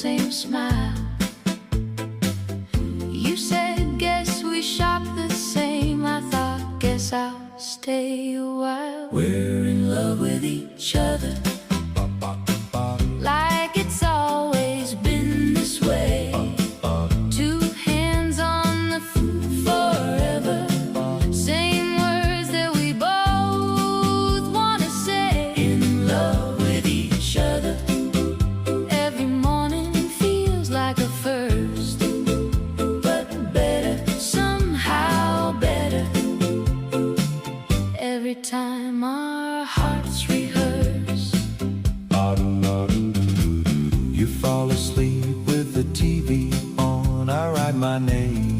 same smile. You said, guess we shop the same. I thought, guess I'll stay a while. We're in love with each other, like it's always been this way. Two hands on the forever, same words that we both want to say. In love with each other, every morning feels like a first, but better, somehow better, every time our hearts rehearse. You fall asleep with the TV on, I write my name